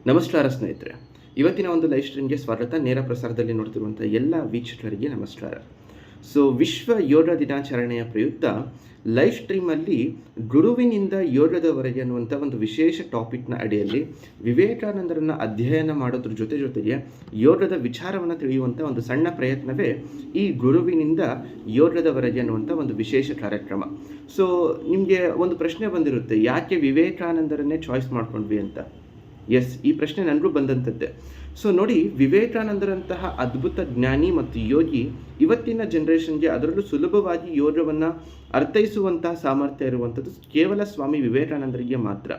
ನಮಸ್ಕಾರ ಸ್ನೇಹಿತರೆ, ಇವತ್ತಿನ ಒಂದು ಲೈವ್ ಸ್ಟ್ರೀಮ್ಗೆ ಸ್ವಾಗತ. ನೇರ ಪ್ರಸಾರದಲ್ಲಿ ನೋಡ್ತಿರುವಂಥ ಎಲ್ಲ ವೀಕ್ಷಕರಿಗೆ ನಮಸ್ಕಾರ. ವಿಶ್ವ ಯೋಗ ದಿನಾಚರಣೆಯ ಪ್ರಯುಕ್ತ ಲೈವ್ ಸ್ಟ್ರೀಮಲ್ಲಿ ಗುರುವಿನಿಂದ ಯೋಗದವರೆಗೆ ಅನ್ನುವಂಥ ಒಂದು ವಿಶೇಷ ಟಾಪಿಕ್ನ ಅಡಿಯಲ್ಲಿ ವಿವೇಕಾನಂದರನ್ನು ಅಧ್ಯಯನ ಮಾಡೋದ್ರ ಜೊತೆಗೆ ಯೋಗದ ವಿಚಾರವನ್ನು ತಿಳಿಯುವಂಥ ಒಂದು ಸಣ್ಣ ಪ್ರಯತ್ನವೇ ಈ ಗುರುವಿನಿಂದ ಯೋಗದವರೆಗೆ ಅನ್ನುವಂಥ ಒಂದು ವಿಶೇಷ ಕಾರ್ಯಕ್ರಮ. ನಿಮಗೆ ಒಂದು ಪ್ರಶ್ನೆ ಬಂದಿರುತ್ತೆ, ಯಾಕೆ ವಿವೇಕಾನಂದರನ್ನೇ ಚಾಯ್ಸ್ ಮಾಡ್ಕೊಂಡ್ವಿ ಅಂತ. ಎಸ್, ಈ ಪ್ರಶ್ನೆ ನನಗೂ ಬಂದಂಥದ್ದೇ. ನೋಡಿ, ವಿವೇಕಾನಂದರಂತಹ ಅದ್ಭುತ ಜ್ಞಾನಿ ಮತ್ತು ಯೋಗಿ ಇವತ್ತಿನ ಜನ್ರೇಷನ್ಗೆ ಅದರಲ್ಲೂ ಸುಲಭವಾಗಿ ಯೋಗವನ್ನು ಅರ್ಥೈಸುವಂತಹ ಸಾಮರ್ಥ್ಯ ಇರುವಂಥದ್ದು ಕೇವಲ ಸ್ವಾಮಿ ವಿವೇಕಾನಂದರಿಗೆ ಮಾತ್ರ.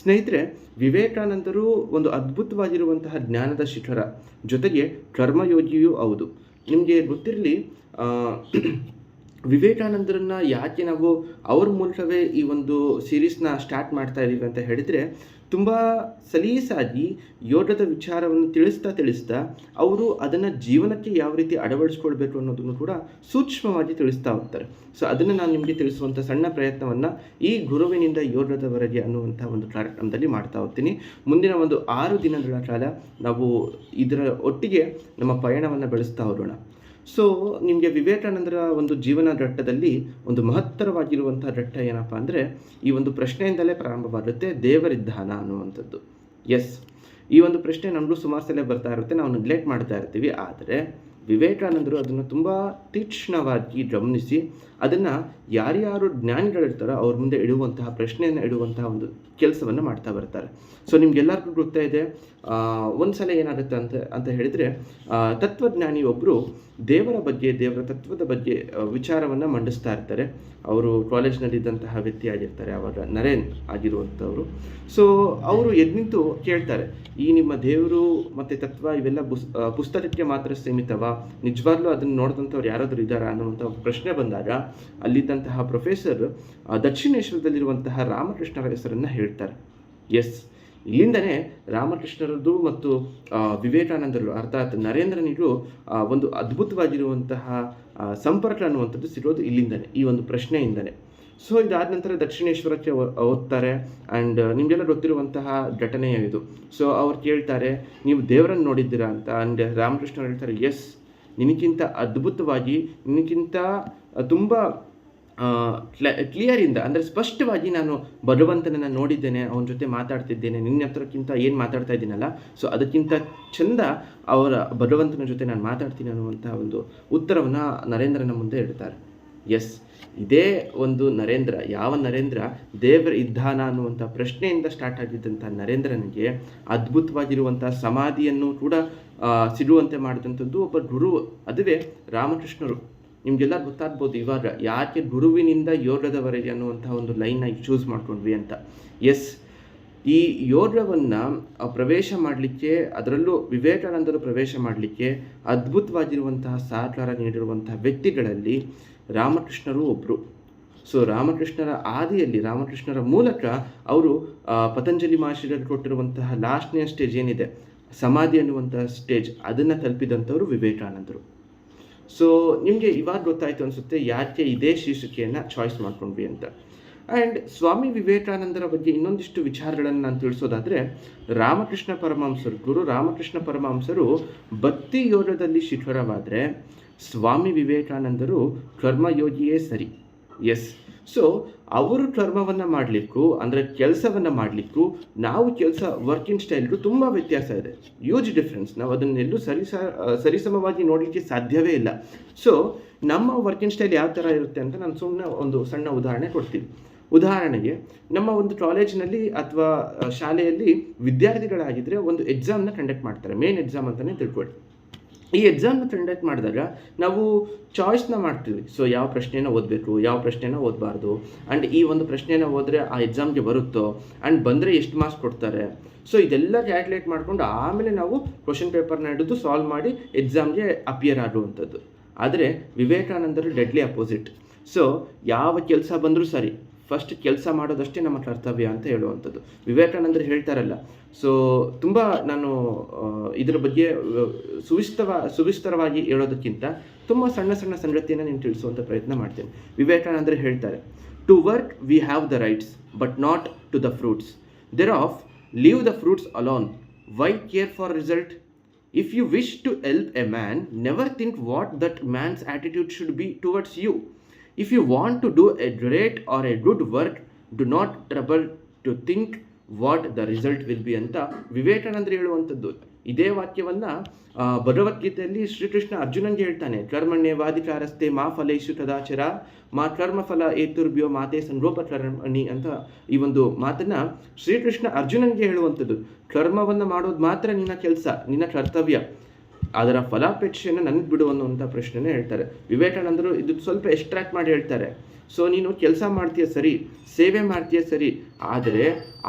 ಸ್ನೇಹಿತರೆ, ವಿವೇಕಾನಂದರು ಒಂದು ಅದ್ಭುತವಾಗಿರುವಂತಹ ಜ್ಞಾನದ ಶಿಖರ, ಜೊತೆಗೆ ಕರ್ಮಯೋಗಿಯೂ ಹೌದು. ನಿಮಗೆ ಗೊತ್ತಿರಲಿ, ವಿವೇಕಾನಂದರನ್ನು ಯಾಕೆ ನಾವು ಅವ್ರ ಮೂಲಕವೇ ಈ ಒಂದು ಸೀರೀಸ್ನ ಸ್ಟಾರ್ಟ್ ಮಾಡ್ತಾ ಇದ್ದೀವಿ ಅಂತ ಹೇಳಿದರೆ, ತುಂಬ ಸಲೀಸಾಗಿ ಯೋಗದ ವಿಚಾರವನ್ನು ತಿಳಿಸ್ತಾ ಅವರು ಅದನ್ನು ಜೀವನಕ್ಕೆ ಯಾವ ರೀತಿ ಅಳವಡಿಸ್ಕೊಳ್ಬೇಕು ಅನ್ನೋದನ್ನು ಕೂಡ ಸೂಕ್ಷ್ಮವಾಗಿ ತಿಳಿಸ್ತಾ ಹೋಗ್ತಾರೆ. ಅದನ್ನು ನಾನು ನಿಮಗೆ ತಿಳಿಸುವಂಥ ಸಣ್ಣ ಪ್ರಯತ್ನವನ್ನು ಈ ಗುರುವಿನಿಂದ ಯೋಗದವರೆಗೆ ಅನ್ನುವಂಥ ಒಂದು ಕಾರ್ಯಕ್ರಮದಲ್ಲಿ ಮಾಡ್ತಾ ಹೋಗ್ತೀನಿ. ಮುಂದಿನ ಒಂದು 6 ದಿನಗಳ ಕಾಲ ನಾವು ಇದರ ಒಟ್ಟಿಗೆ ನಮ್ಮ ಪಯಣವನ್ನು ಬೆಳೆಸ್ತಾ ಹೋಗೋಣ. ನಿಮಗೆ ವಿವೇಕಾನಂದರ ಒಂದು ಜೀವನ ಘಟ್ಟದಲ್ಲಿ ಒಂದು ಮಹತ್ತರವಾಗಿರುವಂಥ ಘಟ್ಟ ಏನಪ್ಪ ಅಂದರೆ, ಈ ಒಂದು ಪ್ರಶ್ನೆಯಿಂದಲೇ ಪ್ರಾರಂಭವಾಗುತ್ತೆ, ದೇವರಿದ್ದಾನ ಅನ್ನುವಂಥದ್ದು. ಎಸ್, ಈ ಒಂದು ಪ್ರಶ್ನೆ ನಮಗೂ ಸುಮಾರು ಸಲ ಬರ್ತಾ ಇರುತ್ತೆ, ನಾವು ನೆಗ್ಲೆಕ್ಟ್ ಮಾಡ್ತಾ ಇರ್ತೀವಿ. ಆದರೆ ವಿವೇಕಾನಂದರು ಅದನ್ನು ತುಂಬ ತೀಕ್ಷ್ಣವಾಗಿ ಗಮನಿಸಿ ಅದನ್ನು ಯಾರ್ಯಾರು ಜ್ಞಾನಿಗಳಿರ್ತಾರೋ ಅವ್ರ ಮುಂದೆ ಇಡುವಂತಹ ಪ್ರಶ್ನೆಯನ್ನು ಇಡುವಂತಹ ಒಂದು ಕೆಲಸವನ್ನು ಮಾಡ್ತಾ ಬರ್ತಾರೆ. ನಿಮ್ಗೆಲ್ಲರಿಗೂ ಗೊತ್ತಾ ಇದೆ, ಒಂದು ಸಲ ಏನಾಗುತ್ತೆ ಅಂತ ಹೇಳಿದರೆ, ತತ್ವಜ್ಞಾನಿ ಒಬ್ಬರು ದೇವರ ತತ್ವದ ಬಗ್ಗೆ ವಿಚಾರವನ್ನು ಮಂಡಿಸ್ತಾ ಇರ್ತಾರೆ. ಅವರು ಕಾಲೇಜ್ನಲ್ಲಿದ್ದಂತಹ ವ್ಯಕ್ತಿ ಆಗಿರ್ತಾರೆ, ಆವಾಗ ನರೇನ್ ಆಗಿರುವಂಥವರು. ಅವರು ಎದ್ನಿಂತು ಕೇಳ್ತಾರೆ, ಈ ನಿಮ್ಮ ದೇವರು ಮತ್ತು ತತ್ವ ಇವೆಲ್ಲ ಪುಸ್ತಕಕ್ಕೆ ಮಾತ್ರ ಸೀಮಿತವಾ, ನಿಜವಾಗ್ಲೂ ಅದನ್ನು ನೋಡಿದಂಥವ್ರು ಯಾರಾದರೂ ಇದ್ದಾರಾ ಅನ್ನುವಂಥ ಪ್ರಶ್ನೆ ಬಂದಾಗ ಅಲ್ಲಿದ್ದಂತಹ ಪ್ರೊಫೆಸರ್ ದಕ್ಷಿಣೇಶ್ವರದಲ್ಲಿರುವಂತಹ ರಾಮಕೃಷ್ಣರ ಹೆಸರನ್ನು ಹೇಳ್ತಾರೆ. ಎಸ್, ಇಲ್ಲಿಂದನೇ ರಾಮಕೃಷ್ಣರದ್ದು ಮತ್ತು ವಿವೇಕಾನಂದರು ಅರ್ಥಾತ್ ನರೇಂದ್ರನಿಗೂ ಒಂದು ಅದ್ಭುತವಾಗಿರುವಂತಹ ಸಂಪರ್ಕ ಅನ್ನುವಂಥದ್ದು ಸಿಗೋದು ಇಲ್ಲಿಂದನೇ, ಈ ಒಂದು ಪ್ರಶ್ನೆಯಿಂದನೇ. ಇದಾದ ನಂತರ ದಕ್ಷಿಣೇಶ್ವರಕ್ಕೆ ಓದ್ತಾರೆ. ಆ್ಯಂಡ್ ನಿಮಗೆಲ್ಲ ಗೊತ್ತಿರುವಂತಹ ಘಟನೆಯ ಇದು. ಅವ್ರು ಕೇಳ್ತಾರೆ, ನೀವು ದೇವರನ್ನು ನೋಡಿದ್ದೀರಾ ಅಂತ. ಆ್ಯಂಡ್ ರಾಮಕೃಷ್ಣ ಹೇಳ್ತಾರೆ, ಎಸ್, ನಿನಗಿಂತ ಅದ್ಭುತವಾಗಿ, ನಿನಗಿಂತ ತುಂಬ ಕ್ಲಿಯರಿಂದ ಅಂದರೆ ಸ್ಪಷ್ಟವಾಗಿ ನಾನು ಭಗವಂತನನ್ನು ನೋಡಿದ್ದೇನೆ, ಅವನ ಜೊತೆ ಮಾತಾಡ್ತಿದ್ದೇನೆ, ನಿನ್ನ ಹತ್ರಕ್ಕಿಂತ ಏನು ಮಾತಾಡ್ತಾ ಇದ್ದೀನಲ್ಲ, ಅದಕ್ಕಿಂತ ಚಂದ ಅವರ ಭಗವಂತನ ಜೊತೆ ನಾನು ಮಾತಾಡ್ತೀನಿ ಅನ್ನುವಂಥ ಒಂದು ಉತ್ತರವನ್ನು ನರೇಂದ್ರನ ಮುಂದೆ ಇಡ್ತಾರೆ. ಎಸ್, ಇದೇ ಒಂದು ನರೇಂದ್ರ, ಯಾವ ನರೇಂದ್ರ ದೇವರ ಇದ್ದಾನ ಅನ್ನುವಂಥ ಪ್ರಶ್ನೆಯಿಂದ ಸ್ಟಾರ್ಟ್ ಆಗಿದ್ದಂಥ ನರೇಂದ್ರನಿಗೆ ಅದ್ಭುತವಾಗಿರುವಂಥ ಸಮಾಧಿಯನ್ನು ಕೂಡ ಸಿಗುವಂತೆ ಮಾಡಿದಂಥದ್ದು ಒಬ್ಬ ಗುರು, ಅದುವೇ ರಾಮಕೃಷ್ಣರು. ನಿಮಗೆಲ್ಲ ಗೊತ್ತಾಗ್ಬೋದು ಇವಾಗ ಯಾಕೆ ಗುರುವಿನಿಂದ ಯೋಗದವರೆಗೆ ಅನ್ನುವಂಥ ಒಂದು ಲೈನ್ನ ಚೂಸ್ ಮಾಡ್ಕೊಂಡ್ವಿ ಅಂತ. ಎಸ್, ಈ ಯೋಗವನ್ನು ಪ್ರವೇಶ ಮಾಡಲಿಕ್ಕೆ, ಅದರಲ್ಲೂ ವಿವೇಕಾನಂದರು ಪ್ರವೇಶ ಮಾಡಲಿಕ್ಕೆ ಅದ್ಭುತವಾಗಿರುವಂತಹ ಸಹಕಾರ ನೀಡಿರುವಂತಹ ವ್ಯಕ್ತಿಗಳಲ್ಲಿ ರಾಮಕೃಷ್ಣರು ಒಬ್ಬರು. ರಾಮಕೃಷ್ಣರ ಆದಿಯಲ್ಲಿ, ರಾಮಕೃಷ್ಣರ ಮೂಲಕ ಅವರು ಪತಂಜಲಿ ಮಹರ್ಷಿಗಳು ಕೊಟ್ಟಿರುವಂತಹ ಲಾಸ್ಟ್ನೆಯ ಸ್ಟೇಜ್ ಏನಿದೆ, ಸಮಾಧಿ ಅನ್ನುವಂತಹ ಸ್ಟೇಜ್, ಅದನ್ನು ತಲುಪಿದಂಥವರು ವಿವೇಕಾನಂದರು. ನಿಮಗೆ ಇವಾಗ ಗೊತ್ತಾಯಿತು ಅನಿಸುತ್ತೆ ಯಾಕೆ ಇದೇ ಶೀರ್ಷಿಕೆಯನ್ನು ಚಾಯ್ಸ್ ಮಾಡ್ಕೊಂಡ್ವಿ ಅಂತ. ಆ್ಯಂಡ್ ಸ್ವಾಮಿ ವಿವೇಕಾನಂದರ ಬಗ್ಗೆ ಇನ್ನೊಂದಿಷ್ಟು ವಿಚಾರಗಳನ್ನು ನಾನು ತಿಳಿಸೋದಾದರೆ, ಗುರು ರಾಮಕೃಷ್ಣ ಪರಮಹಂಸರು ಭಕ್ತಿ ಯೋಗದಲ್ಲಿ ಶಿಖರವಾದರೆ ಸ್ವಾಮಿ ವಿವೇಕಾನಂದರು ಕರ್ಮಯೋಗಿಯೇ ಸರಿ. ಎಸ್, ಅವರು ಕರ್ಮವನ್ನು ಮಾಡಲಿಕ್ಕೂ ಅಂದರೆ ಕೆಲಸವನ್ನು ಮಾಡಲಿಕ್ಕೂ ನಾವು ವರ್ಕಿಂಗ್ ಸ್ಟೈಲ್ಗೂ ತುಂಬ ವ್ಯತ್ಯಾಸ ಇದೆ, ಹ್ಯೂಜ್ ಡಿಫ್ರೆನ್ಸ್. ನಾವು ಅದನ್ನೆಲ್ಲೂ ಸರಿಸಮವಾಗಿ ನೋಡಲಿಕ್ಕೆ ಸಾಧ್ಯವೇ ಇಲ್ಲ. ನಮ್ಮ ವರ್ಕಿಂಗ್ ಸ್ಟೈಲ್ ಯಾವ ಥರ ಇರುತ್ತೆ ಅಂತ ನಾನು ಸುಮ್ಮನೆ ಒಂದು ಸಣ್ಣ ಉದಾಹರಣೆ ಕೊಡ್ತೀನಿ. ಉದಾಹರಣೆಗೆ, ನಮ್ಮ ಒಂದು ಕಾಲೇಜಿನಲ್ಲಿ ಅಥವಾ ಶಾಲೆಯಲ್ಲಿ ವಿದ್ಯಾರ್ಥಿಗಳಾಗಿದ್ದರೆ ಒಂದು ಎಕ್ಸಾಮ್ನ ಕಂಡಕ್ಟ್ ಮಾಡ್ತಾರೆ, ಮೇನ್ ಎಕ್ಸಾಮ್ ಅಂತಲೇ ತಿಳ್ಕೊಳ್ಳಿ. ಈ ಎಕ್ಸಾಮ್ನ ಕಂಡಕ್ಟ್ ಮಾಡಿದಾಗ ನಾವು ಚಾಯ್ಸ್ನ ಮಾಡ್ತೀವಿ. ಯಾವ ಪ್ರಶ್ನೆನ ಓದಬೇಕು, ಯಾವ ಪ್ರಶ್ನೆನ ಓದಬಾರ್ದು, ಆ್ಯಂಡ್ ಈ ಒಂದು ಪ್ರಶ್ನೆನ ಓದಿದ್ರೆ ಆ ಎಕ್ಸಾಮ್ಗೆ ಬರುತ್ತೋ, ಆ್ಯಂಡ್ ಬಂದರೆ ಎಷ್ಟು ಮಾರ್ಕ್ಸ್ ಕೊಡ್ತಾರೆ. ಇದೆಲ್ಲ ಕ್ಯಾಲ್ಕುಲೇಟ್ ಮಾಡಿಕೊಂಡು ಆಮೇಲೆ ನಾವು ಕ್ವಶನ್ ಪೇಪರ್ನ ಹಿಡಿದು ಸಾಲ್ವ್ ಮಾಡಿ ಎಕ್ಸಾಮ್ಗೆ ಅಪಿಯರ್ ಆಗುವಂಥದ್ದು. ಆದರೆ ವಿವೇಕಾನಂದರು ಡೆಡ್ಲಿ ಅಪೋಸಿಟ್. ಯಾವ ಕೆಲಸ ಬಂದರೂ ಸರಿ, ಫಸ್ಟ್ ಕೆಲಸ ಮಾಡೋದಷ್ಟೇ ನಮ್ಮ ಕರ್ತವ್ಯ ಅಂತ ಹೇಳುವಂಥದ್ದು. ವಿವೇಕಾನಂದರು ಹೇಳ್ತಾರಲ್ಲ, ತುಂಬ ನಾನು ಇದರ ಬಗ್ಗೆ ಸುವಿಸ್ತರವಾಗಿ ಹೇಳೋದಕ್ಕಿಂತ ತುಂಬ ಸಣ್ಣ ಸಂಗತಿಯನ್ನು నేను ತಿಳಿಸುವಂಥ ಪ್ರಯತ್ನ ಮಾಡ್ತೇನೆ. ವಿವೇಕಾನಂದರು ಹೇಳ್ತಾರೆ, to work we have the rights but not to the fruits. Thereof leave the fruits alone, why care for result? If you wish to help a man, never think what that man's attitude should be towards you. If you want to do a great or a good work, do not trouble to think what the result will be ಅಂತ ವಿವೇಕಾನಂದರು ಹೇಳುವಂಥದ್ದು. ಇದೇ ವಾಕ್ಯವನ್ನು ಭಗವದ್ಗೀತೆಯಲ್ಲಿ ಶ್ರೀಕೃಷ್ಣ ಅರ್ಜುನನ್ಗೆ ಹೇಳ್ತಾನೆ. ಕರ್ಮಣ್ಯೇವಾಧಿಕಾರಸ್ತೆ ಮಾ ಫಲೇಷು ಕದಾಚರ ಮಾ ಕರ್ಮಫಲ ಏತುರ್ಭ್ಯೋ ಮಾತೆ ಸಂಗೋಪಕರ್ಮಣಿ ಅಂತ ಈ ಒಂದು ಮಾತನ್ನು ಶ್ರೀಕೃಷ್ಣ ಅರ್ಜುನನ್ಗೆ ಹೇಳುವಂಥದ್ದು. ಕರ್ಮವನ್ನು ಮಾಡೋದು ಮಾತ್ರ ನಿನ್ನ ಕೆಲಸ, ನಿನ್ನ ಕರ್ತವ್ಯ, ಅದರ ಫಲಾಪೇಕ್ಷೆಯನ್ನು ನನಗೆ ಬಿಡು ಅನ್ನುವಂಥ ಪ್ರಶ್ನೆನೇ ಹೇಳ್ತಾರೆ. ವಿವೇಕಾನಂದರು ಇದು ಸ್ವಲ್ಪ ಎಕ್ಸ್ಟ್ರಾಕ್ಟ್ ಮಾಡಿ ಹೇಳ್ತಾರೆ. ಸೊ ನೀನು ಕೆಲಸ ಮಾಡ್ತೀಯ ಸರಿ, ಸೇವೆ ಮಾಡ್ತೀಯ ಸರಿ, ಆದರೆ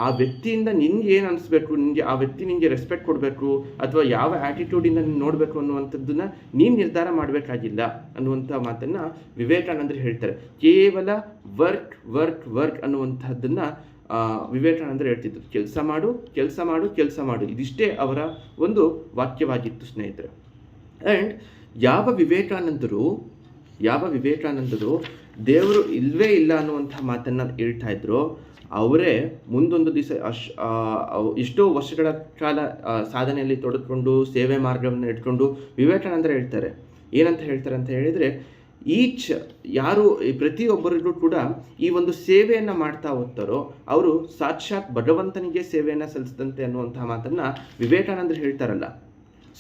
ಆ ವ್ಯಕ್ತಿಯಿಂದ ನಿನ್ಗೆ ಏನು ಅನಿಸ್ಬೇಕು, ನಿನಗೆ ಆ ವ್ಯಕ್ತಿ ನಿನಗೆ ರೆಸ್ಪೆಕ್ಟ್ ಕೊಡಬೇಕು ಅಥವಾ ಯಾವ ಆ್ಯಟಿಟ್ಯೂಡಿಂದ ನೀನು ನೋಡಬೇಕು ಅನ್ನುವಂಥದ್ದನ್ನು ನೀನು ನಿರ್ಧಾರ ಮಾಡಬೇಕಾಗಿಲ್ಲ ಅನ್ನುವಂಥ ಮಾತನ್ನು ವಿವೇಕಾನಂದರು ಹೇಳ್ತಾರೆ. ಕೇವಲ ವರ್ಕ್ ವರ್ಕ್ ವರ್ಕ್ ಅನ್ನುವಂಥದ್ದನ್ನು ವಿವೇಕಾನಂದರು ಹೇಳ್ತಿದ್ರು. ಕೆಲಸ ಮಾಡು ಕೆಲಸ ಮಾಡು ಕೆಲಸ ಮಾಡು, ಇದಿಷ್ಟೇ ಅವರ ಒಂದು ವಾಕ್ಯವಾಗಿತ್ತು ಸ್ನೇಹಿತರೆ. ಆ್ಯಂಡ್ ಯಾವ ವಿವೇಕಾನಂದರು ದೇವರು ಇಲ್ಲವೇ ಇಲ್ಲ ಅನ್ನುವಂಥ ಮಾತನ್ನು ಹೇಳ್ತಾ ಇದ್ರು, ಅವರೇ ಮುಂದೊಂದು ದಿವಸ ಎಷ್ಟೋ ವರ್ಷಗಳ ಕಾಲ ಸಾಧನೆಯಲ್ಲಿ ತೊಡಗಿಕೊಂಡು ಸೇವೆ ಮಾರ್ಗವನ್ನು ಇಟ್ಕೊಂಡು ವಿವೇಕಾನಂದರು ಹೇಳ್ತಾರೆ. ಏನಂತ ಹೇಳ್ತಾರೆ ಅಂತ ಹೇಳಿದರೆ, ಯಾರು ಪ್ರತಿಯೊಬ್ಬರಿಗೂ ಕೂಡ ಈ ಒಂದು ಸೇವೆಯನ್ನು ಮಾಡ್ತಾ ಹೋಗ್ತಾರೋ ಅವರು ಸಾಕ್ಷಾತ್ ಭಗವಂತನಿಗೆ ಸೇವೆಯನ್ನು ಸಲ್ಲಿಸಿದಂತೆ ಅನ್ನುವಂಥ ಮಾತನ್ನು ವಿವೇಕಾನಂದರು ಹೇಳ್ತಾರಲ್ಲ.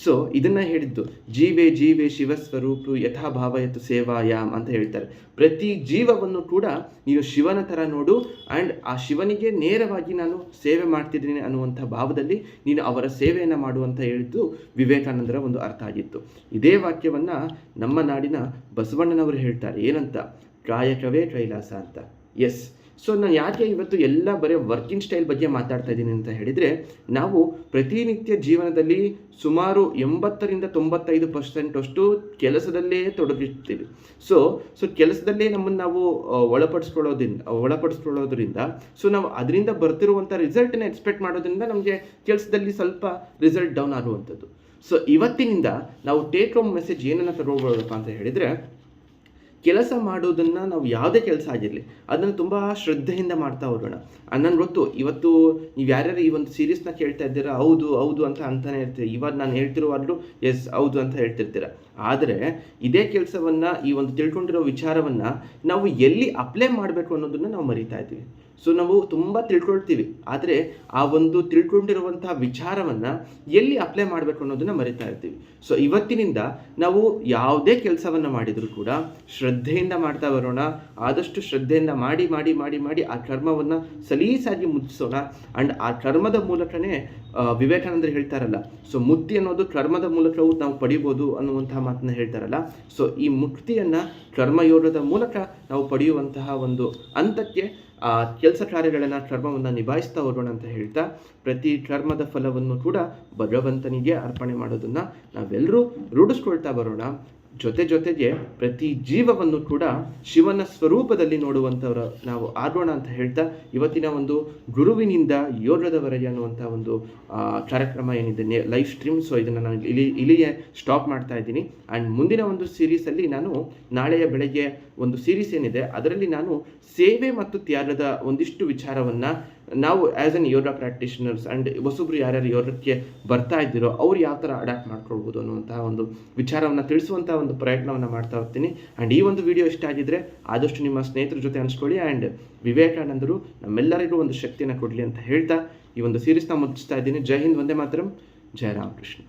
ಸೊ ಇದನ್ನು ಹೇಳಿದ್ದು ಜೀವೇ ಜೀವೇ ಶಿವಸ್ವರೂಪು ಯಥಾ ಭಾವಯತು ಸೇವಾಯಾಮ್ ಅಂತ ಹೇಳ್ತಾರೆ. ಪ್ರತಿ ಜೀವವನ್ನು ಕೂಡ ನೀನು ಶಿವನ ಥರ ನೋಡು, ಆ್ಯಂಡ್ ಆ ಶಿವನಿಗೆ ನೇರವಾಗಿ ನಾನು ಸೇವೆ ಮಾಡ್ತಿದ್ದೀನಿ ಅನ್ನುವಂಥ ಭಾವದಲ್ಲಿ ನೀನು ಅವರ ಸೇವೆಯನ್ನು ಮಾಡುವಂತ ಹೇಳಿದ್ದು ವಿವೇಕಾನಂದರ ಒಂದು ಅರ್ಥ ಆಗಿತ್ತು. ಇದೇ ವಾಕ್ಯವನ್ನು ನಮ್ಮ ನಾಡಿನ ಬಸವಣ್ಣನವರು ಹೇಳ್ತಾರೆ. ಏನಂತ? ಕಾಯಕವೇ ಕೈಲಾಸ ಅಂತ. ಎಸ್. ಸೊ ನಾನು ಯಾಕೆ ಇವತ್ತು ಎಲ್ಲ ಬರೀ ವರ್ಕಿಂಗ್ ಸ್ಟೈಲ್ ಬಗ್ಗೆ ಮಾತಾಡ್ತಾ ಇದ್ದೀನಿ ಅಂತ ಹೇಳಿದರೆ, ನಾವು ಪ್ರತಿನಿತ್ಯ ಜೀವನದಲ್ಲಿ ಸುಮಾರು 80-95% ಅಷ್ಟು ಕೆಲಸದಲ್ಲೇ ತೊಡಗಿರ್ತೀವಿ. ಸೊ ಕೆಲಸದಲ್ಲೇ ನಮ್ಮನ್ನು ನಾವು ಒಳಪಡಿಸ್ಕೊಳ್ಳೋದ್ರಿಂದ ಸೊ ನಾವು ಅದರಿಂದ ಬರ್ತಿರುವಂಥ ರಿಸಲ್ಟನ್ನ ಎಕ್ಸ್ಪೆಕ್ಟ್ ಮಾಡೋದ್ರಿಂದ ನಮಗೆ ಕೆಲಸದಲ್ಲಿ ಸ್ವಲ್ಪ ರಿಸಲ್ಟ್ ಡೌನ್ ಆಗುವಂಥದ್ದು. ಸೊ ಇವತ್ತಿನಿಂದ ನಾವು ಟೇಕ್ ಹೋಮ್ ಮೆಸೇಜ್ ಏನನ್ನು ತಗೊಳ್ಬೋದಪ್ಪ ಅಂತ ಹೇಳಿದರೆ, ಕೆಲಸ ಮಾಡೋದನ್ನು ನಾವು ಯಾವುದೇ ಕೆಲಸ ಆಗಿರಲಿ ಅದನ್ನು ತುಂಬ ಶ್ರದ್ಧೆಯಿಂದ ಮಾಡ್ತಾ ಹೋಗೋಣ. ನನಗೆ ಗೊತ್ತು ಇವತ್ತು ನೀವು ಯಾರ್ಯಾರು ಈ ಒಂದು ಸೀರೀಸ್ನ ಕೇಳ್ತಾ ಇದ್ದೀರಾ, ಹೌದು ಹೌದು ಅಂತಾನೆ ಇರ್ತೀರಿ. ಇವಾಗ ನಾನು ಹೇಳ್ತಿರುವಾಗಲೂ ಎಸ್ ಹೌದು ಅಂತ ಹೇಳ್ತಿರ್ತೀರ. ಆದರೆ ಇದೇ ಕೆಲಸವನ್ನು, ಈ ಒಂದು ತಿಳ್ಕೊಂಡಿರೋ ವಿಚಾರವನ್ನು ನಾವು ಎಲ್ಲಿ ಅಪ್ಲೈ ಮಾಡಬೇಕು ಅನ್ನೋದನ್ನು ನಾವು ಮರಿತಾ ಇದ್ದೀವಿ. ಸೊ ನಾವು ತುಂಬ ತಿಳ್ಕೊಳ್ತೀವಿ, ಆದರೆ ಆ ಒಂದು ತಿಳ್ಕೊಂಡಿರುವಂತಹ ವಿಚಾರವನ್ನು ಎಲ್ಲಿ ಅಪ್ಲೈ ಮಾಡಬೇಕು ಅನ್ನೋದನ್ನು ಮರಿತಾ ಇರ್ತೀವಿ. ಸೊ ಇವತ್ತಿನಿಂದ ನಾವು ಯಾವುದೇ ಕೆಲಸವನ್ನು ಮಾಡಿದರೂ ಕೂಡ ಶ್ರದ್ಧೆಯಿಂದ ಮಾಡ್ತಾ ಬರೋಣ. ಆದಷ್ಟು ಶ್ರದ್ಧೆಯಿಂದ ಮಾಡಿ ಮಾಡಿ ಮಾಡಿ ಮಾಡಿ ಆ ಕರ್ಮವನ್ನು ಸಲೀಸಾಗಿ ಮುಗಿಸೋಣ. ಆ್ಯಂಡ್ ಆ ಕರ್ಮದ ಮೂಲಕನೇ ವಿವೇಕಾನಂದರು ಹೇಳ್ತಾರಲ್ಲ, ಸೊ ಮುಕ್ತಿ ಅನ್ನೋದು ಕರ್ಮದ ಮೂಲಕವೂ ನಾವು ಪಡಿಬೋದು ಅನ್ನುವಂತಹ ಮಾತನ್ನ ಹೇಳ್ತಾರಲ್ಲ. ಸೊ ಈ ಮುಕ್ತಿಯನ್ನು ಕರ್ಮಯೋಗದ ಮೂಲಕ ನಾವು ಪಡೆಯುವಂತಹ ಒಂದು ಹಂತಕ್ಕೆ ಕೆಲಸ ಕಾರ್ಯಗಳನ್ನು ಕರ್ಮವನ್ನು ನಿಭಾಯಿಸ್ತಾ ಹೋಗೋಣ ಅಂತ ಹೇಳ್ತಾ, ಪ್ರತಿ ಕರ್ಮದ ಫಲವನ್ನು ಕೂಡ ಭಗವಂತನಿಗೆ ಅರ್ಪಣೆ ಮಾಡೋದನ್ನು ನಾವೆಲ್ಲರೂ ರೂಢಿಸ್ಕೊಳ್ತಾ ಬರೋಣ. ಜೊತೆಗೆ ಪ್ರತಿ ಜೀವವನ್ನು ಕೂಡ ಶಿವನ ಸ್ವರೂಪದಲ್ಲಿ ನೋಡುವಂಥವ್ರು ನಾವು ಆಗೋಣ ಅಂತ ಹೇಳ್ತಾ, ಇವತ್ತಿನ ಒಂದು ಗುರುವಿನಿಂದ ಯೋಗದವರೆಗೆ ಅನ್ನುವಂಥ ಒಂದು ಕಾರ್ಯಕ್ರಮ ಏನಿದೆ ಲೈವ್ ಸ್ಟ್ರೀಮ್, ಸೊ ಇದನ್ನು ನಾನು ಇಲ್ಲಿಯೇ ಸ್ಟಾಪ್ ಮಾಡ್ತಾ ಇದ್ದೀನಿ. ಆ್ಯಂಡ್ ಮುಂದಿನ ಒಂದು ಸೀರೀಸಲ್ಲಿ ನಾನು ನಾಳೆಯ ಬೆಳಗ್ಗೆ ಒಂದು ಸೀರೀಸ್ ಏನಿದೆ ಅದರಲ್ಲಿ ನಾನು ಸೇವೆ ಮತ್ತು ತ್ಯಾಗದ ಒಂದಿಷ್ಟು ವಿಚಾರವನ್ನು ನಾವು as an yoga practitioners and ಹೊಸೊಬ್ರು ಯಾರ್ಯಾರು ಯೋಗಕ್ಕೆ ಬರ್ತಾ ಇದ್ದೀರೋ ಅವ್ರು ಯಾವ ಥರ ಅಡಾಪ್ಟ್ ಮಾಡ್ಕೊಳ್ಬೋದು ಅನ್ನುವಂತಹ ಒಂದು ವಿಚಾರವನ್ನು ತಿಳಿಸುವಂಥ ಒಂದು ಪ್ರಯತ್ನವನ್ನು ಮಾಡ್ತಾ ಹೋಗ್ತೀನಿ. ಆ್ಯಂಡ್ ಈ ಒಂದು ವಿಡಿಯೋ ಇಷ್ಟ ಆಗಿದ್ದರೆ ಆದಷ್ಟು ನಿಮ್ಮ ಸ್ನೇಹಿತರ ಜೊತೆ ಹಂಚ್ಕೊಳ್ಳಿ. ಆ್ಯಂಡ್ ವಿವೇಕಾನಂದರು ನಮ್ಮೆಲ್ಲರಿಗೂ ಒಂದು ಶಕ್ತಿಯನ್ನು ಕೊಡಲಿ ಅಂತ ಹೇಳ್ತಾ ಈ ಒಂದು ಸೀರೀಸ್ನ ಮುಗಿಸ್ತಾ ಇದ್ದೀನಿ. ಜೈ ಹಿಂದ್, ವಂದೇ ಮಾತರಂ, ಜಯ ರಾಮಕೃಷ್ಣ.